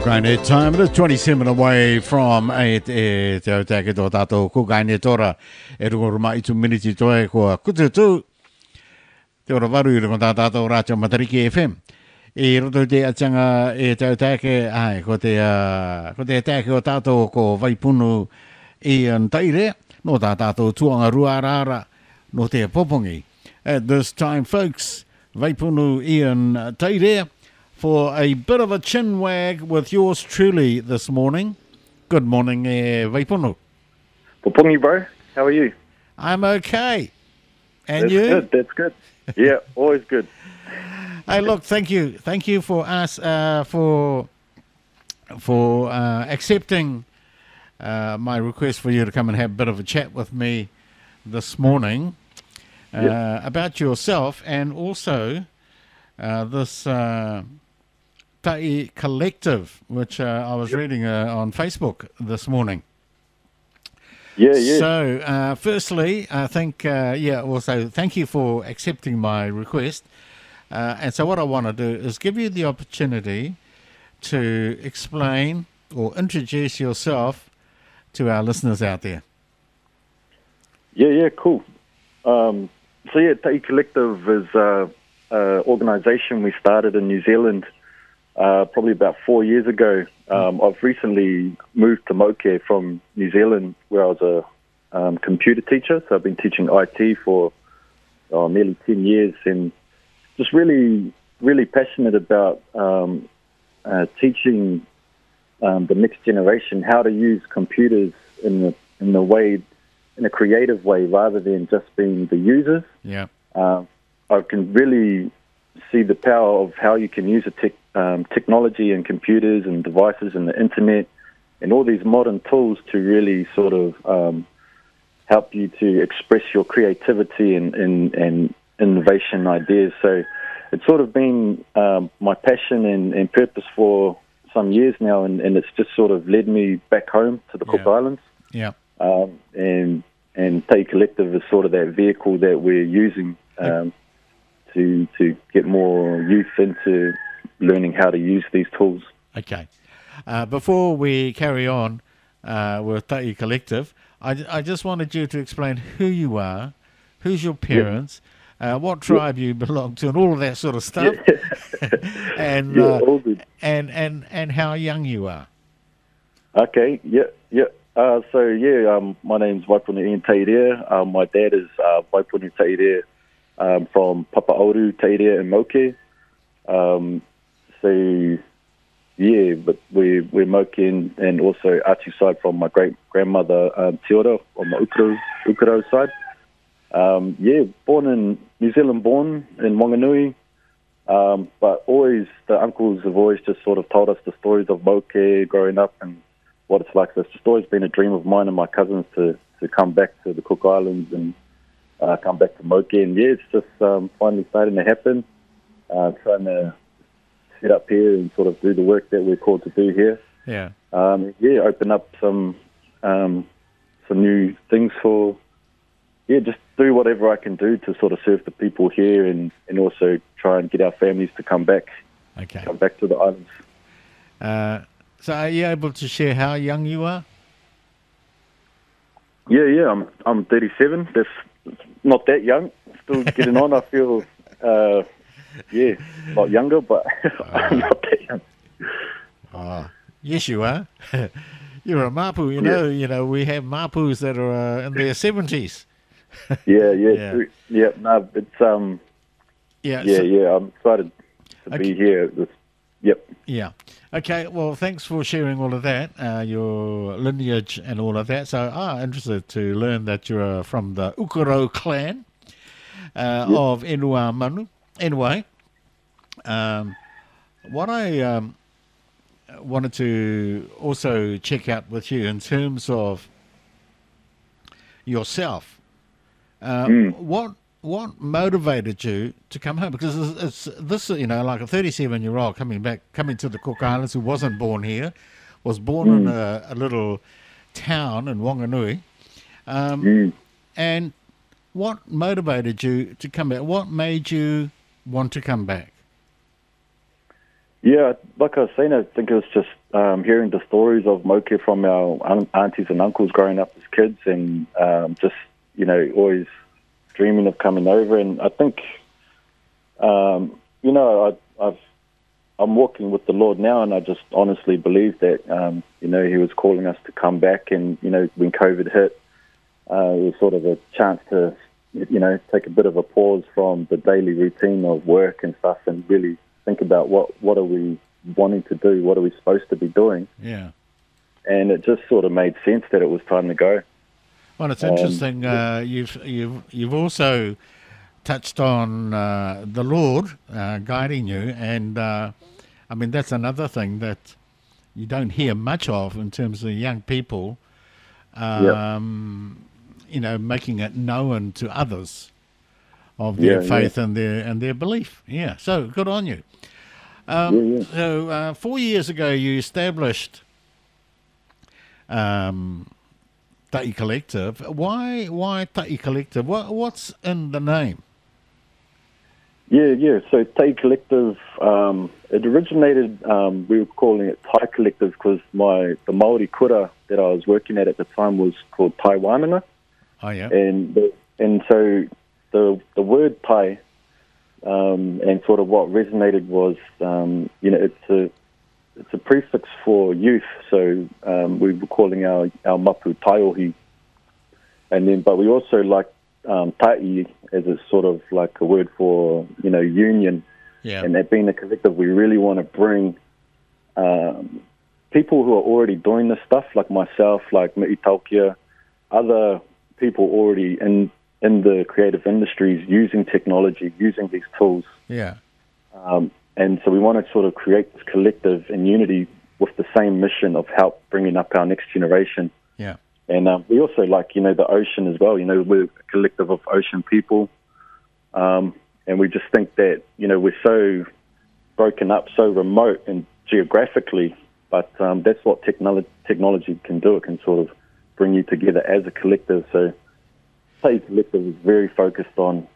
Kukaine time. It is 27 away from te au take tō tātou kukaine tora e rungoruma i 2 minutes toi kua kututu te ora waru i rungo tā tātou rātou Matariki FM. I roto te atanga e te au take ai ko te take o tātou ko vaipunu i an taire no tā tātou tuanga ruarara no te popongi. At this time, folks, vaipunu i an taire for a bit of a chin wag with yours truly this morning. Good morning, Vaipunu. Popongi, bro. How are you? I'm okay. And that's you? Good. That's good. Yeah, always good. Hey, look, thank you. Thank you for us for accepting my request for you to come and have a bit of a chat with me this morning about yourself and also this Tai Collective, which I was reading on Facebook this morning. Yeah. So, firstly, I think, also thank you for accepting my request. And so what I want to do is give you the opportunity to explain or introduce yourself to our listeners out there. Yeah, cool. Tai Collective is an organisation we started in New Zealand probably about 4 years ago. I've recently moved to Moke from New Zealand, where I was a computer teacher. So I've been teaching IT for nearly 10 years, and just really, really passionate about teaching the next generation how to use computers in a creative way, rather than just being the users. Yeah. I can really see the power of how you can use technology and computers and devices and the internet and all these modern tools to really sort of help you to express your creativity and innovation ideas. So it's sort of been my passion and purpose for some years now, and it's just sort of led me back home to the Cook Islands. Yeah. And Tai Collective is sort of that vehicle that we're using to get more youth into learning how to use these tools. Okay. Before we carry on with Tai Collective, I just wanted you to explain who you are, who's your parents, what tribe you belong to, and all of that sort of stuff, and all good. and how young you are. Okay. Yeah. My name's Waipuni Ian Tairea. My dad is Waipuni Tairea from Papaoru Tairea in Moke. But we're Moke and also Atu side from my great-grandmother Teora on the Ukaro side. Born in New Zealand, born in Wanganui, but always the uncles have always just sort of told us the stories of Moke growing up and what it's like. So it's just always been a dream of mine and my cousins to come back to the Cook Islands and come back to Moke. And it's just finally starting to happen. Trying to set up here and sort of do the work that we're called to do here. Yeah. Open up some new things for, just do whatever I can do to sort of serve the people here and also try and get our families to come back. Okay. Come back to the islands. So are you able to share how young you are? Yeah, I'm 37. That's not that young. Still getting on. I feel, a lot younger, but I'm not that young. Oh, yes, you are. You're a mapu. You know, we have mapus that are in their 70s. Yeah. True. Yeah, no, it's I'm excited to be here. Yeah. Okay, well, thanks for sharing all of that, your lineage and all of that. So I'm interested to learn that you're from the Ukaro clan of Enua Manu. Anyway, what I wanted to also check out with you in terms of yourself, what motivated you to come home? Because it's this, like a 37-year-old coming to the Cook Islands who wasn't born here, was born in a little town in Wanganui. And what motivated you to come back? What made you want to come back? Yeah, like I was saying, I think it was just hearing the stories of moke from our aunties and uncles growing up as kids, and just, you know, always dreaming of coming over. And I think, you know, I'm walking with the Lord now, and I just honestly believe that, you know, He was calling us to come back. And, you know, when COVID hit, it was sort of a chance to, you know, take a bit of a pause from the daily routine of work and stuff, and really think about what are we wanting to do, what are we supposed to be doing. Yeah. And it just sort of made sense that it was time to go. Well, it's interesting. You've also touched on the Lord guiding you, and I mean, that's another thing that you don't hear much of in terms of young people, you know, making it known to others of their faith and their belief. Yeah, so good on you. So 4 years ago, you established TaiCollective. Why TaiCollective? What's in the name? Yeah. So TaiCollective, it originated, we were calling it Tai Collective because the Māori kura that I was working at the time was called Tai Wānanga. Oh, yeah. And so the word Tai, and sort of what resonated was, you know, it's a prefix for youth. So we were calling our mapu taiohi. And then, but we also like tai as a sort of like a word for, you know, union. Yeah. And that being a collective, we really want to bring people who are already doing this stuff, like myself, like Mi'i Taukia, other people already in the creative industries using technology, using these tools. Yeah. And so we want to sort of create this collective in unity with the same mission of help bringing up our next generation. Yeah. And we also like, you know, the ocean as well. You know, we're a collective of ocean people. And we just think that, you know, we're so broken up, so remote and geographically, but that's what technology can do. It can sort of bring you together as a collective. So TaiCollective is very focused on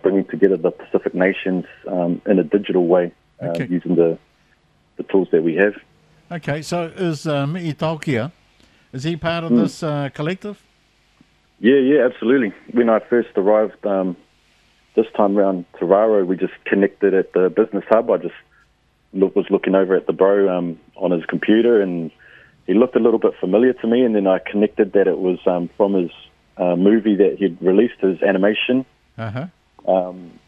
bringing together the Pacific nations in a digital way, using the tools that we have. Okay, so is Mi'i Taukia, is he part of this collective? Yeah, absolutely. When I first arrived this time around to Raro, we just connected at the business hub. I just was looking over at the bro on his computer, and he looked a little bit familiar to me, and then I connected that it was from his movie that he'd released, his animation. Uh-huh.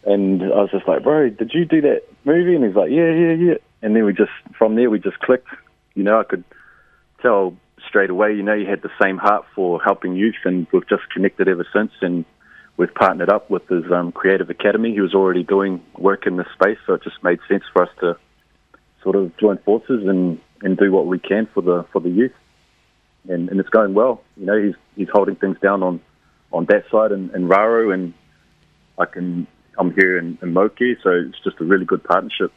And I was just like, bro, did you do that movie? And he's like, yeah. And then from there we just clicked. You know, I could tell straight away, you know, you had the same heart for helping youth, and we've just connected ever since. And we've partnered up with his creative academy. He was already doing work in this space, so it just made sense for us to sort of join forces and do what we can for the youth. And it's going well. You know, he's holding things down on that side in Raro, and I'm here in Moke, so it's just a really good partnership.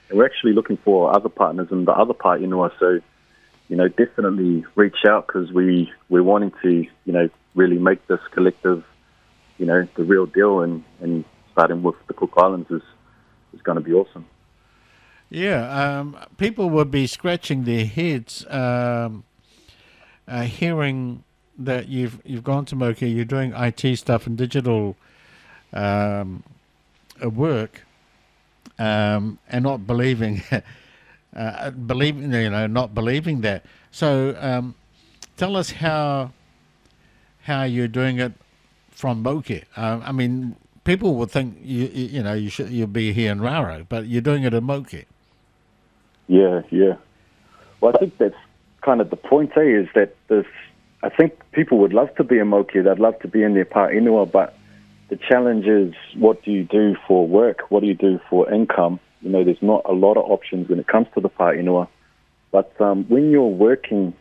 And we're actually looking for other partners in the other part, so, you know, definitely reach out, because we're wanting to, you know, really make this collective, you know, the real deal, and starting with the Cook Islands is going to be awesome. Yeah, people would be scratching their heads hearing that you've gone to Moke, you're doing IT stuff and digital work, and not believing, not believing that. So tell us how you're doing it from Moke. I mean, people would think you'll be here in Raro, but you're doing it in Moke. Yeah. Well, I think that's kind of the point, is that I think people would love to be in Moke. They'd love to be in their pa inua, but the challenge is, what do you do for work? What do you do for income? You know, there's not a lot of options when it comes to the pa inua. But when you're working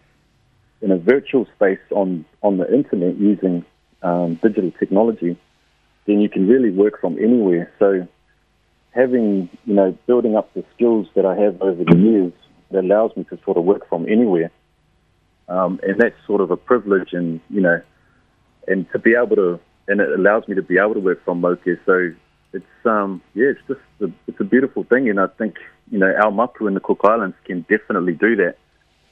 in a virtual space on the internet using digital technology, then you can really work from anywhere. So having, you know, building up the skills that I have over the years, that allows me to sort of work from anywhere. And that's sort of a privilege, and, you know, and to be able to, and it allows me to be able to work from Moke. So it's it's a beautiful thing, and I think, our mapu in the Cook Islands can definitely do that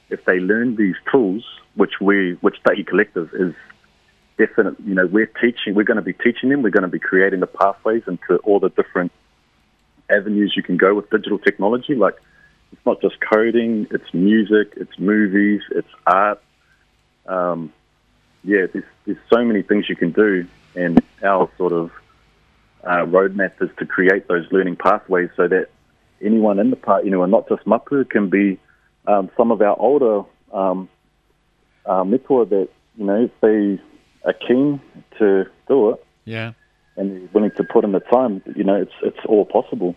if they learn these tools, which TaiCollective is definitely, we're going to be teaching them. We're going to be creating the pathways into all the different avenues you can go with digital technology. Like, it's not just coding, it's music, it's movies, it's art. There's so many things you can do, and our sort of roadmap is to create those learning pathways so that anyone in the part, and not just mapu, can be some of our older metua that, if they are keen to do it, and they're willing to put in the time, it's all possible.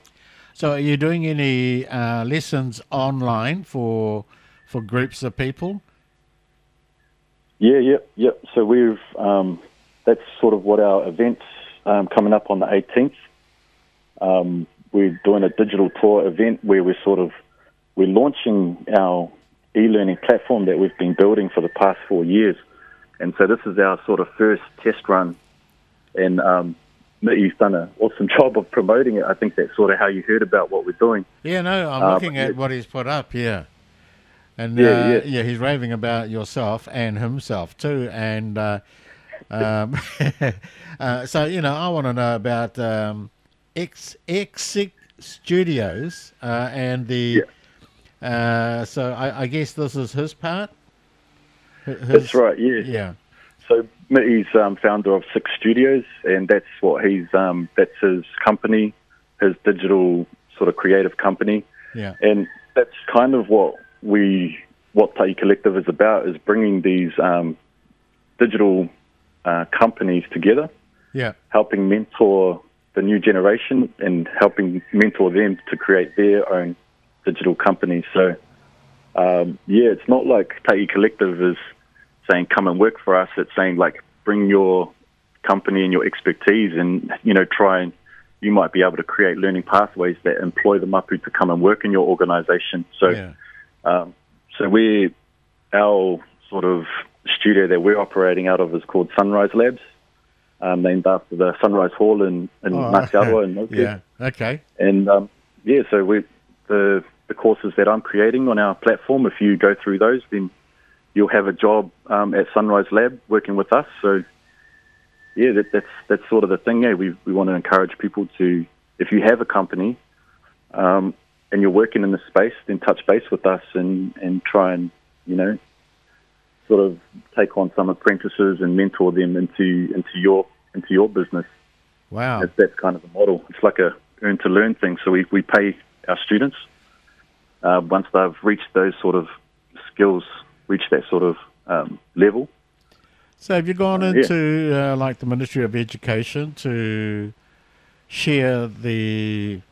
So are you doing any lessons online for groups of people? Yeah. So we've that's sort of what our event's coming up on the 18th. We're doing a digital tour event where we're launching our e-learning platform that we've been building for the past 4 years. And so this is our sort of first test run, and he's done an awesome job of promoting it. I think that's sort of how you heard about what we're doing. Yeah, no, I'm looking at what he's put up, And he's raving about yourself and himself too. And so, I want to know about X6 Studios and the... so I guess this is his part? That's right, Yeah. So Mitty's founder of Six Studios, and that's what that's his company, his digital sort of creative company. Yeah. And that's kind of what TaiCollective is about, is bringing these digital companies together, helping mentor the new generation and helping mentor them to create their own digital companies. So, it's not like TaiCollective is saying, come and work for us. It's saying, like, bring your company and your expertise and, try and you might be able to create learning pathways that employ the mapu to come and work in your organization. So, our sort of studio that we're operating out of is called Sunrise Labs, named after the Sunrise Hall in Ngāti Aroa in Moku. Yeah, okay. And, so the courses that I'm creating on our platform, if you go through those, then you'll have a job at Sunrise Lab working with us. So, that's sort of the thing. Yeah, we want to encourage people to, if you have a company and you're working in this space, then touch base with us and try and, sort of take on some apprentices and mentor them into your business. Wow. That's kind of the model. It's like a earn to learn thing. So we pay our students once they've reached those sort of skills, reach that sort of level. So have you gone into like the Ministry of Education to share the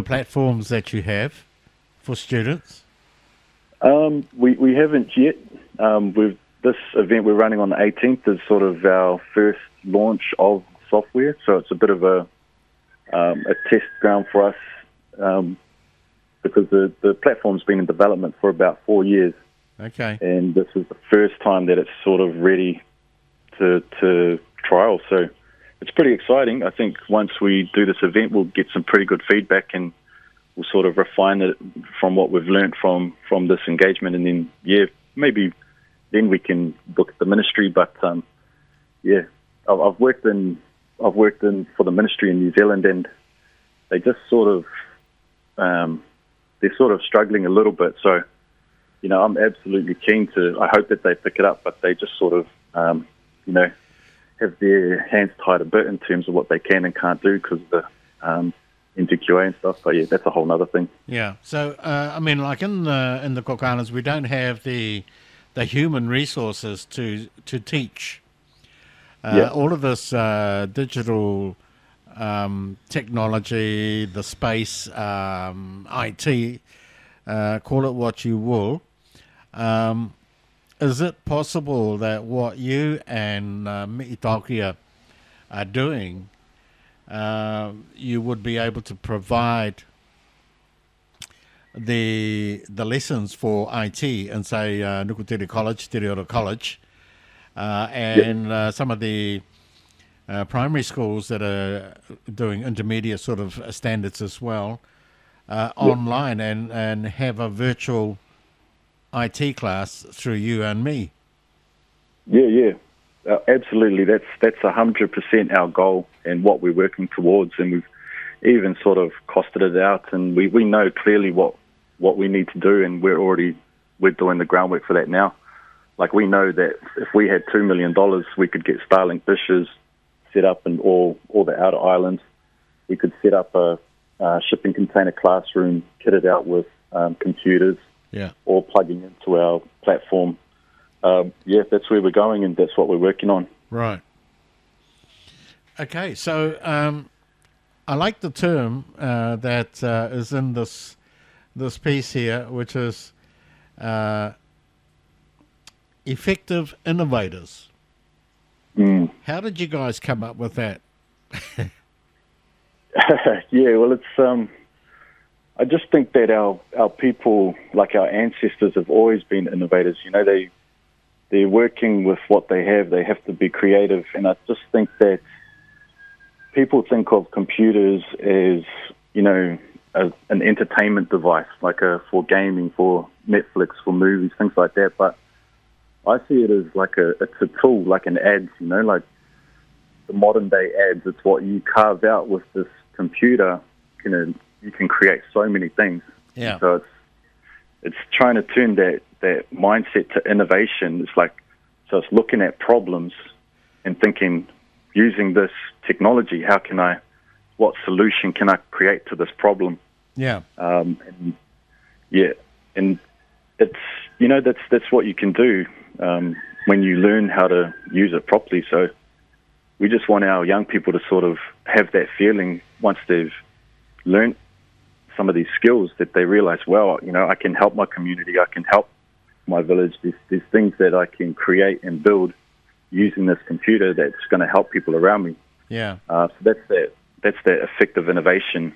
platforms that you have for students? We haven't yet. This event we're running on the 18th is sort of our first launch of software, so it's a bit of a test ground for us because the platform's been in development for about 4 years. Okay. And this is the first time that it's sort of ready to trial. So it's pretty exciting. I think once we do this event, we'll get some pretty good feedback and we'll sort of refine it from what we've learned from this engagement. And then, maybe then we can look at the ministry. But, I've worked in for the ministry in New Zealand, and they just sort of, they're sort of struggling a little bit. So, I'm absolutely keen to, I hope that they pick it up, but they just sort of, have their hands tied a bit in terms of what they can and can't do because of the NTQA and stuff. But that's a whole other thing. Yeah. So, like in the Cook Islands, we don't have the human resources to teach. All of this digital technology, the space, IT, call it what you will. Is it possible that what you and Mi'itakia are doing, you would be able to provide the lessons for IT in, say, Nukutiri College, Tiriora College, and some of the primary schools that are doing intermediate sort of standards as well, online and have a virtual IT class through you and me. Yeah. Absolutely. That's 100% our goal and what we're working towards. And we've even sort of costed it out, and we know clearly what we need to do, and we're doing the groundwork for that now. Like, we know that if we had $2 million, we could get Starlink dishes set up in all the outer islands. We could set up a shipping container classroom kitted out with computers, all plugging into our platform. That's where we're going, and that's what we're working on. Right. Okay, so I like the term that is in this piece here, which is effective innovators. How did you guys come up with that? Well, it's I just think that our people, like our ancestors, have always been innovators. You know, they're working with what they have. They have to be creative, and I just think that people think of computers as, you know, an entertainment device, like for gaming, for Netflix, for movies, things like that. But I see it as it's a tool, like an ads, you know, like the modern day ads. It's what you carve out with this computer. You can create so many things. Yeah. So it's trying to turn that mindset to innovation. It's looking at problems and thinking, using this technology, what solution can I create to this problem? Yeah. And it's, you know, that's what you can do when you learn how to use it properly. So we just want our young people to sort of have that feeling once they've learned some of these skills, that they realize, well, you know, I can help my community, I can help my village. There's things that I can create and build using this computer that's going to help people around me. Yeah. So that's that effective innovation.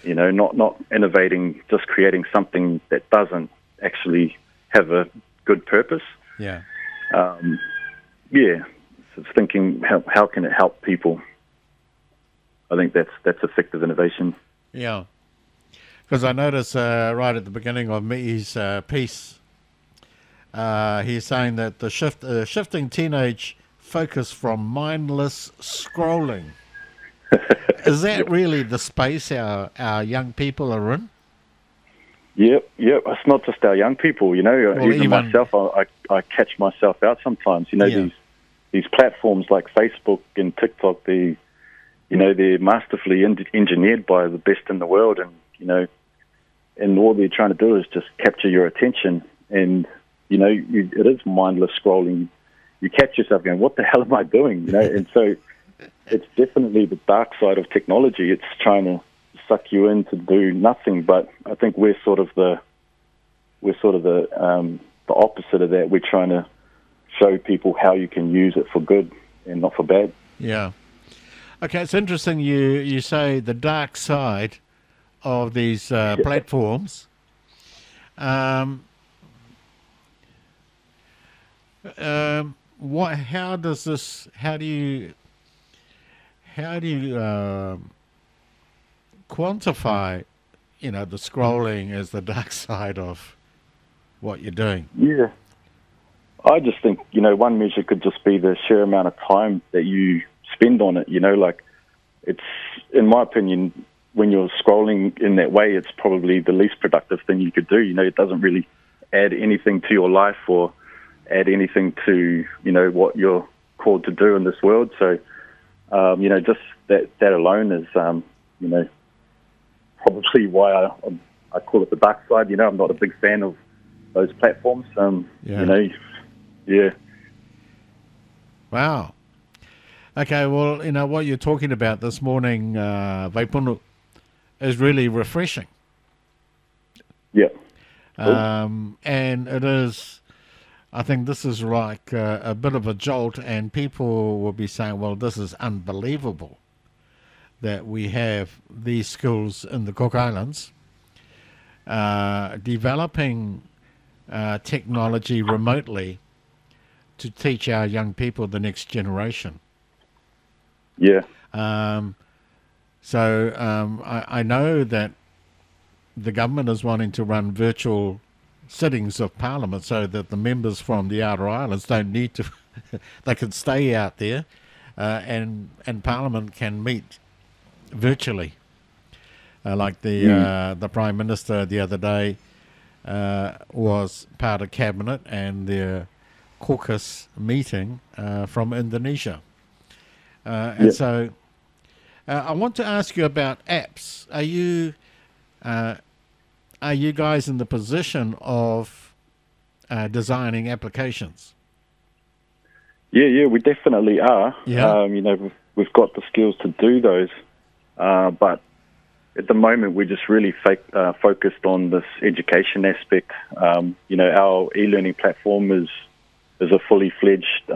You know, not innovating, just creating something that doesn't actually have a good purpose. Yeah. So it's thinking, how can it help people? I think that's effective innovation. Yeah. Because I noticed right at the beginning of Mi'i's piece, he's saying that the shifting teenage focus from mindless scrolling. Is that really the space our young people are in? Yep. It's not just our young people, you know. Well, even myself, I catch myself out sometimes. You know, these platforms like Facebook and TikTok, they're masterfully engineered by the best in the world, and you know, and all they're trying to do is just capture your attention. And you know, it is mindless scrolling. You catch yourself going, "What the hell am I doing?" You know, and so it's definitely the dark side of technology. It's trying to suck you in to do nothing. But I think we're sort of the opposite of that. We're trying to show people how you can use it for good and not for bad. Yeah. Okay, it's interesting you say the dark side of these platforms. How do you quantify, you know, the scrolling as the dark side of what you're doing? Yeah. I just think, you know, one measure could just be the sheer amount of time that you spend on it. You know, like, it's, in my opinion, when you're scrolling in that way, it's probably the least productive thing you could do. You know, it doesn't really add anything to your life or add anything to, you know, what you're called to do in this world. So, you know, just that alone is, you know, probably why I call it the dark side. You know, I'm not a big fan of those platforms. You know, yeah. Wow. Okay, well, you know, what you're talking about this morning, Vaipunu, is really refreshing. Yeah. And it is, I think this is like a bit of a jolt, and people will be saying, well, this is unbelievable that we have these schools in the Cook Islands developing technology remotely to teach our young people, the next generation. Yeah. I know that the government is wanting to run virtual sittings of Parliament so that the members from the outer islands don't need to, they can stay out there and Parliament can meet virtually. Like the Prime Minister the other day was part of Cabinet and their caucus meeting from Indonesia. And so I want to ask you about apps. Are you guys in the position of designing applications? Yeah, we definitely are. Yeah. We've got the skills to do those, but at the moment we're just really focused on this education aspect. Our e-learning platform is a fully fledged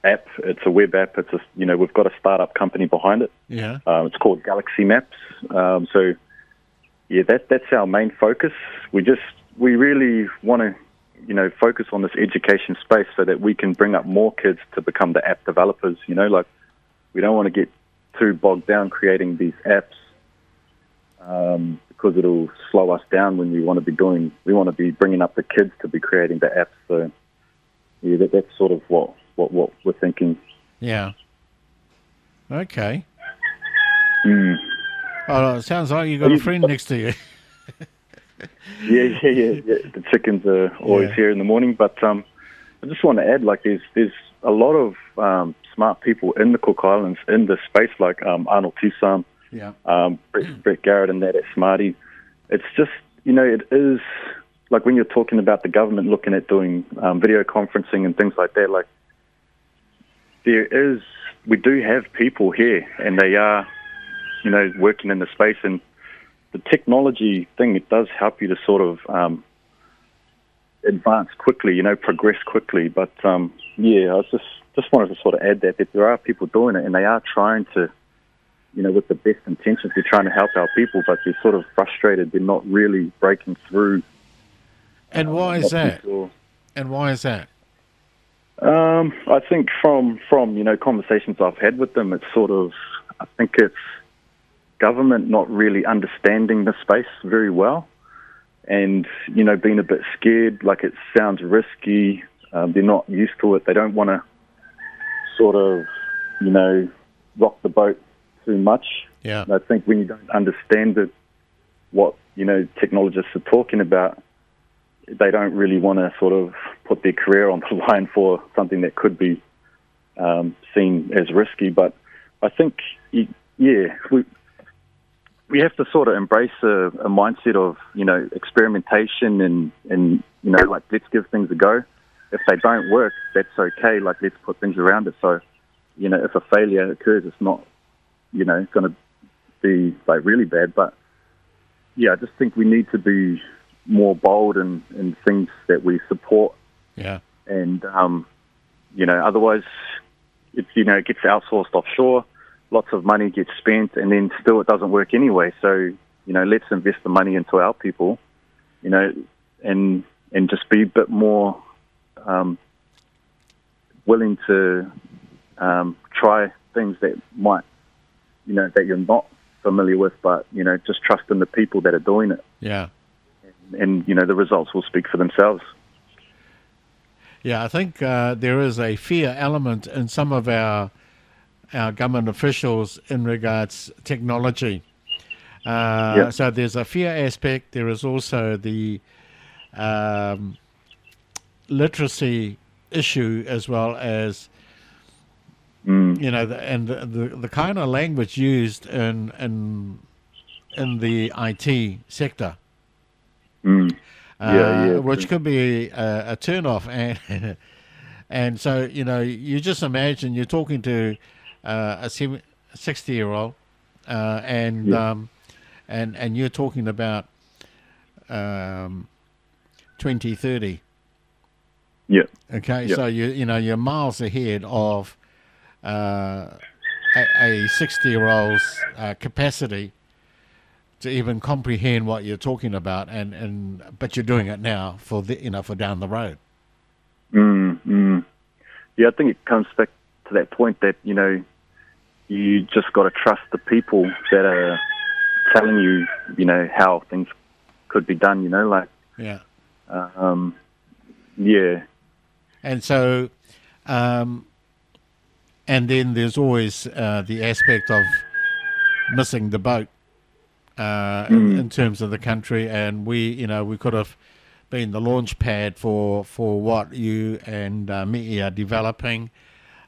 app. It's a web app. We've got a startup company behind it. Yeah. It's called GalaxyMaps. So that's our main focus. We really want to, focus on this education space so that we can bring up more kids to become the app developers. We don't want to get too bogged down creating these apps because it'll slow us down when we want to be bringing up the kids to be creating the apps. So that's sort of what we're thinking. Yeah. Okay. Mm. Oh, it sounds like you've got a friend next to you. Yeah. The chickens are always here in the morning. But I just want to add, there's a lot of smart people in the Cook Islands in this space, like Arnold Tisam, Brett Garrett and that at Smarty. It's just, it is, like when you're talking about the government looking at doing video conferencing and things like that, we do have people here and they are, working in the space, and the technology thing, it does help you to sort of advance quickly, progress quickly. But I just wanted to sort of add that there are people doing it and they are trying to, with the best intentions, they're trying to help our people, but they're sort of frustrated. They're not really breaking through. And why is that? And why is that? I think from conversations I've had with them, it's sort of, I think it's government not really understanding the space very well and, being a bit scared, like it sounds risky. They're not used to it. They don't want to sort of, rock the boat too much. Yeah. And I think when you don't understand what, technologists are talking about, they don't really want to sort of put their career on the line for something that could be seen as risky. But I think, we have to sort of embrace a mindset of, experimentation and let's give things a go. If they don't work, that's okay. Let's put things around it. So, if a failure occurs, it's not, going to be really bad. But I just think we need to be more bold in things that we support. Yeah. And, otherwise it gets outsourced offshore. Lots of money gets spent, and then still it doesn't work anyway. So, let's invest the money into our people, and just be a bit more willing to try things that might, that you're not familiar with, but, just trust in the people that are doing it. Yeah. And the results will speak for themselves. Yeah, I think there is a fear element in some of our government officials in regards technology. So there's a fear aspect. There is also the literacy issue, as well as the kind of language used in the IT sector. Which could be a turn-off. And so, you just imagine you're talking to a 60-year-old and you're talking about 2030. Yeah. Okay, so you're miles ahead of a 60-year-old's capacity to even comprehend what you're talking about, but you're doing it now for down the road. Yeah, I think it comes back to that point that you just got to trust the people that are telling you, you know, how things could be done, you know, like, Yeah. yeah. And so, and then there's always the aspect of missing the boat in terms of the country, and we could have been the launch pad for what you and me are developing,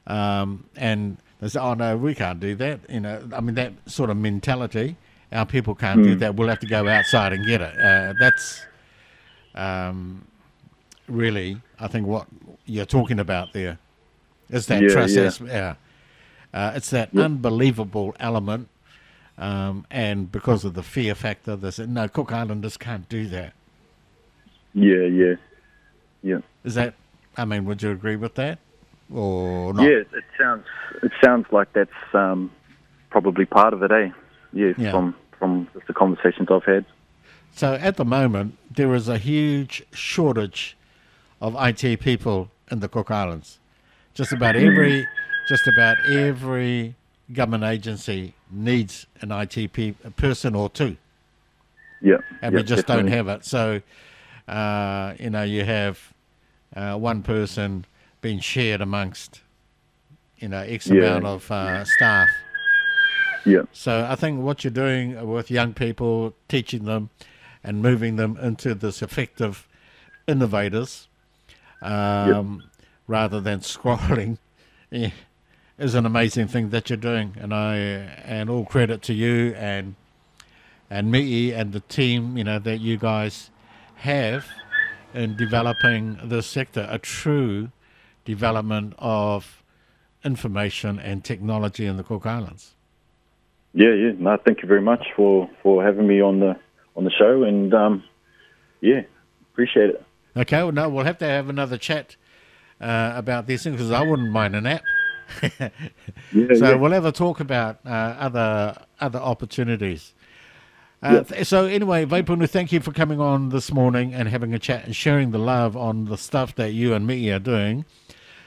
and they say, oh no, we can't do that. You know, I mean, that sort of mentality, our people can't do that. We'll have to go outside and get it. That's really, I think, what you're talking about there is that trust. It's that unbelievable element, and because of the fear factor, they said, no, Cook Islanders can't do that. Yeah. Is that, I mean, would you agree with that or not? Yeah, it sounds like that's probably part of it, eh? Yeah. From just the conversations I've had. So at the moment, there is a huge shortage of IT people in the Cook Islands. Just about every government agency needs an IT person or two. Yeah. And we just don't have it. So, you have one person being shared amongst, X amount of staff. Yeah. So I think what you're doing with young people, teaching them and moving them into this effective innovators, rather than scrolling, is an amazing thing that you're doing. And all credit to you and Mi'i and the team, that you guys have in developing this sector, a true development of information and technology in the Cook Islands. Yeah. No, thank you very much for having me on the show, and appreciate it. Okay, well, no, we'll have to have another chat about these things, because I wouldn't mind an app. We'll have a talk about other opportunities. So anyway, Vaipunu, thank you for coming on this morning and having a chat and sharing the love on the stuff that you and me are doing.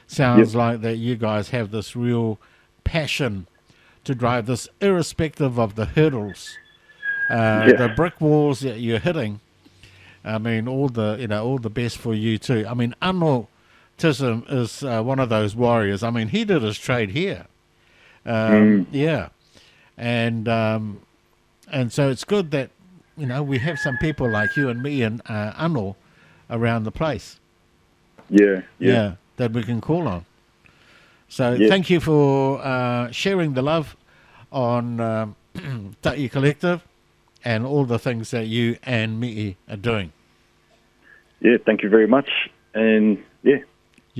Sounds like that you guys have this real passion to drive this, irrespective of the hurdles, the brick walls that you're hitting. I mean, all the best for you too. I mean, Anno Tism is one of those warriors. I mean, he did his trade here. And so it's good that, we have some people like you and me and Anno around the place. Yeah, that we can call on. So thank you for sharing the love on TaiCollective and all the things that you and me are doing. Yeah, thank you very much. And you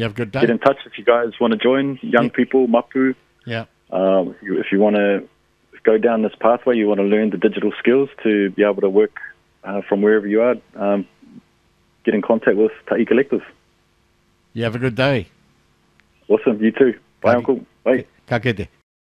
have a good day. Get in touch if you guys want to join, young people, Mapu. Yeah. If you want to go down this pathway, you want to learn the digital skills to be able to work from wherever you are, get in contact with TaiCollective. You have a good day. Awesome, you too. Bye, Uncle. Bye. Ka kite.